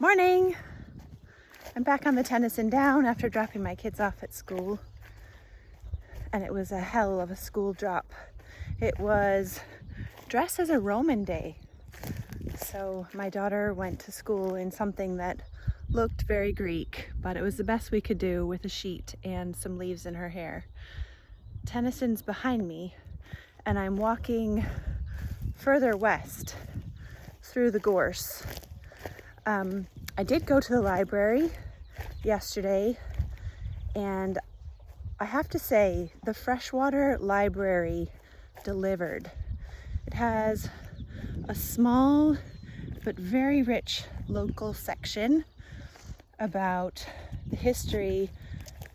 Morning! I'm back on the Tennyson Down after dropping my kids off at school. And it was a hell of a school drop. It was dress as a Roman day. So my daughter went to school in something that looked very Greek, but it was the best we could do with a sheet and some leaves in her hair. Tennyson's behind me, and I'm walking further west through the gorse. I did go to the library yesterday, and I have to say the freshwater library delivered. It has a small but very rich local section about the history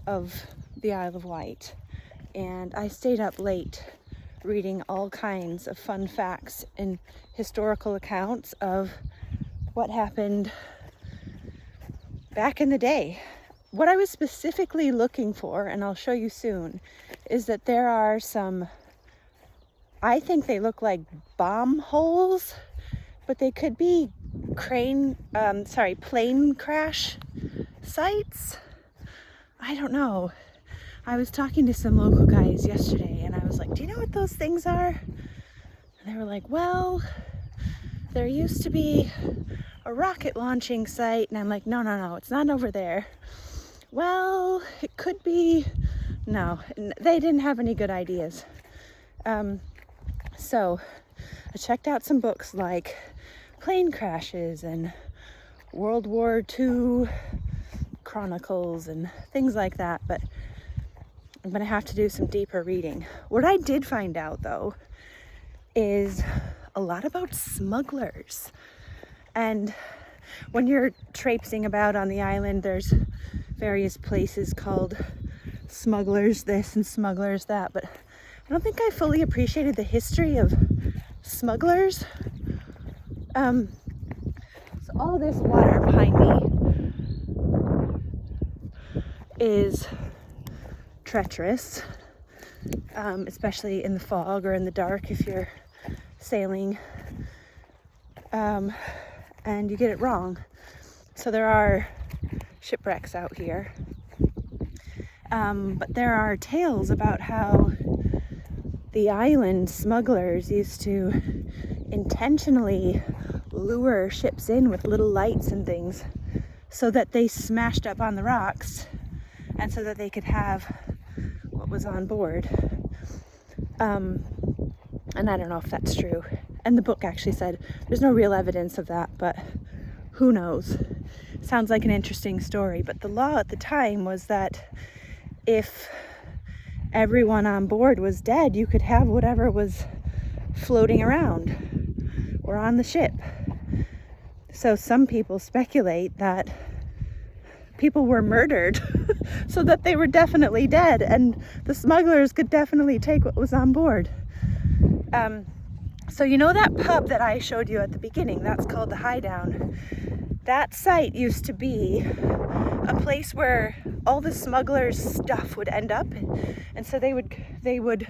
of the Isle of Wight, and I stayed up late reading all kinds of fun facts and historical accounts of what happened back in the day. What I was specifically looking for, and I'll show you soon, is that there are some, I think they look like bomb holes, but they could be plane crash sites. I don't know. I was talking to some local guys yesterday, and I was like, do you know what those things are? And they were like, well, there used to be a rocket launching site. And I'm like, no, it's not over there. Well, it could be. No, they didn't have any good ideas. So I checked out some books like plane crashes and World War II chronicles and things like that, but I'm gonna have to do some deeper reading. What I did find out though is a lot about smugglers. And when you're traipsing about on the island, there's various places called Smugglers this and Smugglers that, but I don't think I fully appreciated the history of smugglers. So all this water behind me is treacherous, especially in the fog or in the dark if you're sailing, and you get it wrong. So there are shipwrecks out here, but there are tales about how the island smugglers used to intentionally lure ships in with little lights and things so that they smashed up on the rocks and so that they could have what was on board. And I don't know if that's true. And the book actually said there's no real evidence of that, but who knows? Sounds like an interesting story. But the law at the time was that if everyone on board was dead, you could have whatever was floating around or on the ship. So some people speculate that people were murdered so that they were definitely dead and the smugglers could definitely take what was on board. So you know that pub that I showed you at the beginning, that's called the Highdown. That site used to be a place where all the smugglers' stuff would end up, and so they would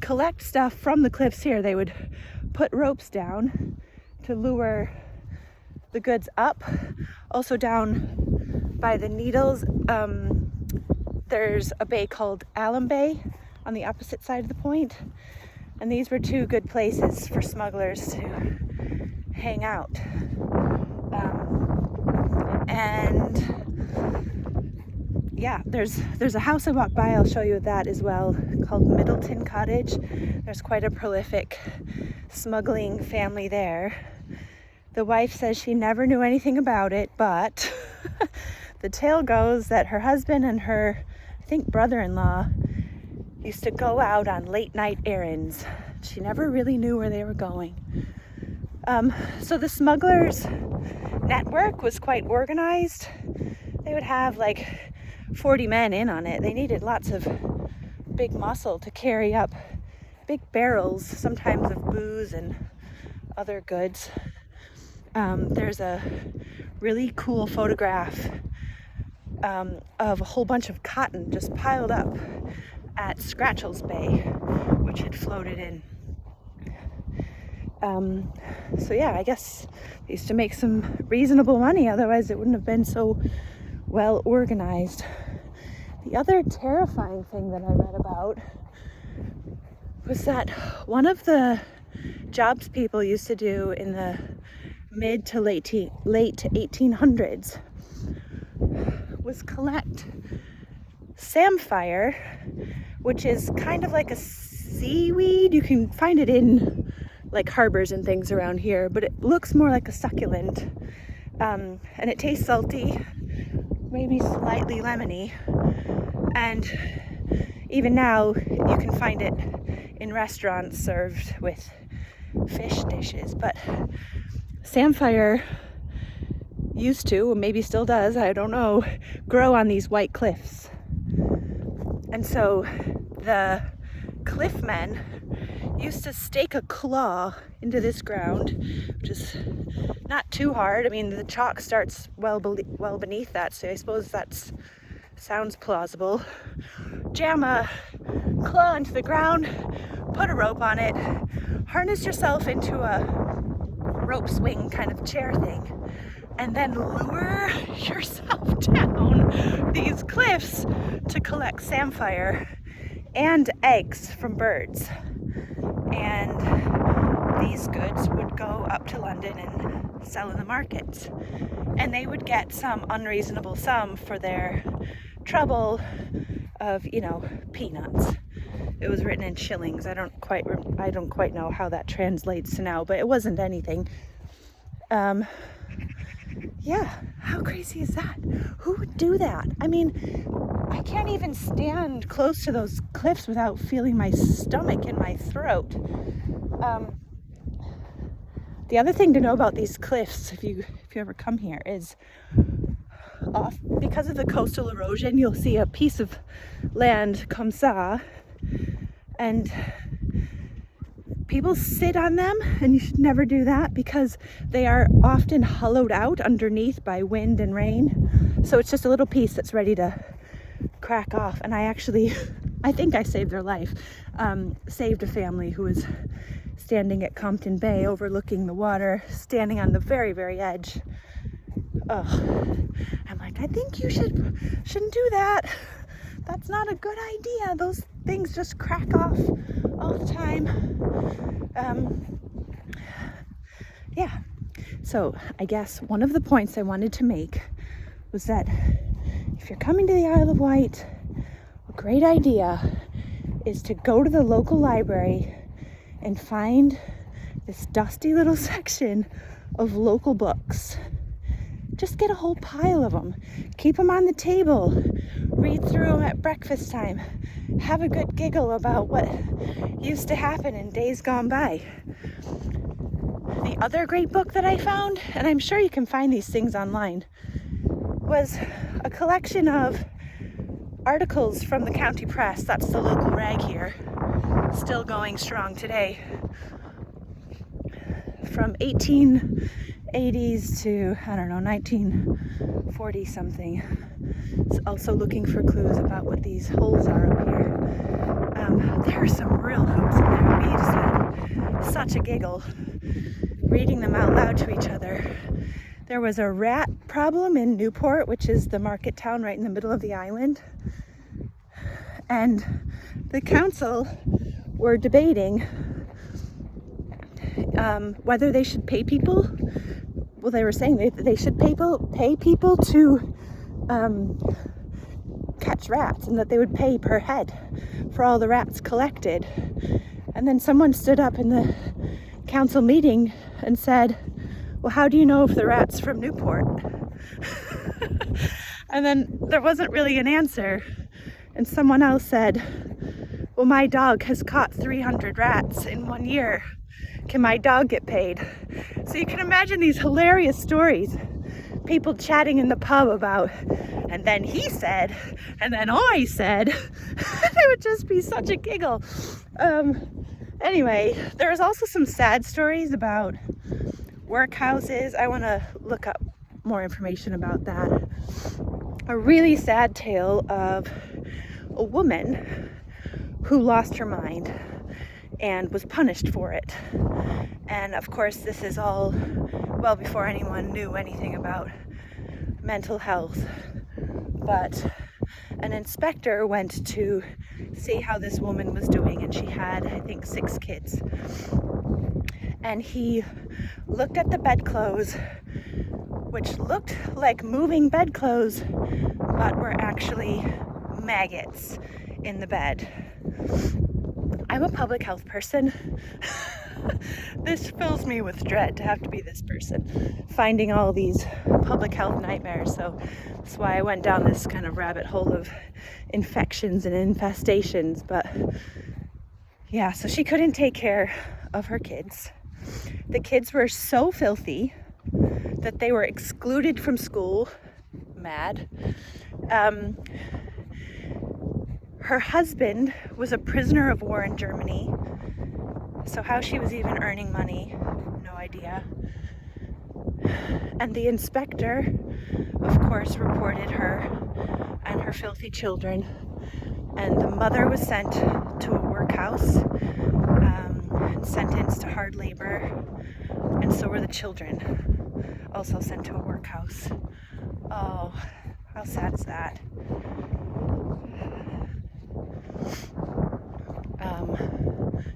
collect stuff from the cliffs here. They would put ropes down to lure the goods up. Also down by the Needles, there's a bay called Alum Bay on the opposite side of the point, and these were two good places for smugglers to hang out. And yeah, there's a house I walked by, I'll show you that as well, called Middleton Cottage. There's quite a prolific smuggling family there. The wife says she never knew anything about it, but the tale goes that her husband and her, I think, brother-in-law used to go out on late night errands. She never really knew where they were going. So the smugglers' network was quite organized. They would have like 40 men in on it. They needed lots of big muscle to carry up big barrels, sometimes of booze and other goods. There's a really cool photograph of a whole bunch of cotton just piled up at Scratchell's Bay, which had floated in. So yeah, I guess they used to make some reasonable money, otherwise it wouldn't have been so well organized. The other terrifying thing that I read about was that one of the jobs people used to do in the mid to late 1800s was collect samphire, which is kind of like a seaweed. You can find it in like harbors and things around here, but it looks more like a succulent, and it tastes salty, maybe slightly lemony, and even now you can find it in restaurants served with fish dishes. But samphire used to, or maybe still does, I don't know, grow on these white cliffs. And so the cliff men used to stake a claw into this ground, which is not too hard. I mean, the chalk starts well beneath that, so I suppose that sounds plausible. Jam a claw into the ground, put a rope on it, harness yourself into a rope swing kind of chair thing, and then lure yourself down these cliffs to collect samphire and eggs from birds. And these goods would go up to London and sell in the markets. And they would get some unreasonable sum for their trouble of, peanuts. It was written in shillings. I don't quite know how that translates to now, but it wasn't anything. Yeah, how crazy is that? Who would do that? I mean, I can't even stand close to those cliffs without feeling my stomach in my throat. The other thing to know about these cliffs, if you ever come here, is because of the coastal erosion, you'll see a piece of land comme ça, and people sit on them, and you should never do that because they are often hollowed out underneath by wind and rain. So it's just a little piece that's ready to crack off. And I think I saved their life. Saved a family who was standing at Compton Bay overlooking the water, standing on the very, very edge. I'm like, I think you shouldn't do that. That's not a good idea. Those things just crack off all the time. Yeah. So I guess one of the points I wanted to make was that if you're coming to the Isle of Wight, a great idea is to go to the local library and find this dusty little section of local books. Just get a whole pile of them. Keep them on the table. Read through them at breakfast time. Have a good giggle about what used to happen in days gone by. The other great book that I found, and I'm sure you can find these things online, was a collection of articles from the county press. That's the local rag here, still going strong today, from 1880s to, 1940 something. It's also looking for clues about what these holes are up here. There are some real hoots in there. We just had such a giggle reading them out loud to each other. There was a rat problem in Newport, which is the market town right in the middle of the island. And the council were debating whether they should pay people. Well, they were saying they should pay people to catch rats, and that they would pay per head for all the rats collected. And then someone stood up in the council meeting and said, well, how do you know if the rat's from Newport? And then there wasn't really an answer. And someone else said, well, my dog has caught 300 rats in 1 year. Can my dog get paid? So you can imagine these hilarious stories. People chatting in the pub about, and then he said, and then I said. It would just be such a giggle. Anyway, there's also some sad stories about workhouses. I want to look up more information about that. A really sad tale of a woman who lost her mind and was punished for it. And of course, this is all well before anyone knew anything about mental health. But an inspector went to see how this woman was doing, and she had, I think, 6 kids. And he looked at the bedclothes, which looked like moving bedclothes, but were actually maggots in the bed. I'm a public health person. This fills me with dread to have to be this person, finding all these public health nightmares. So that's why I went down this kind of rabbit hole of infections and infestations. But yeah, so she couldn't take care of her kids. The kids were so filthy that they were excluded from school. Mad. Her husband was a prisoner of war in Germany. So how she was even earning money, no idea. And the inspector, of course, reported her and her filthy children. And the mother was sent to a workhouse, and sentenced to hard labor. And so were the children, also sent to a workhouse. Oh, how sad is that?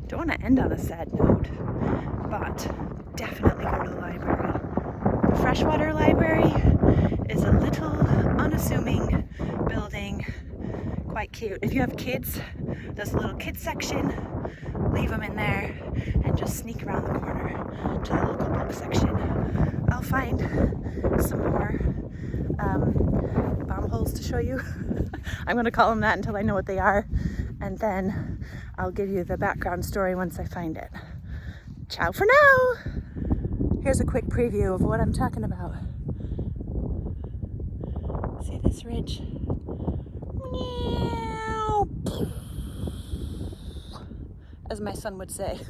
Don't want to end on a sad note, but definitely go to the library. The Freshwater Library is a little unassuming building, quite cute. If you have kids, there's a little kids section, leave them in there, and just sneak around the corner to the local book section. I'll find some more bomb holes to show you. I'm going to call them that until I know what they are, and then I'll give you the background story once I find it. Ciao for now! Here's a quick preview of what I'm talking about. See this ridge? Meow! As my son would say.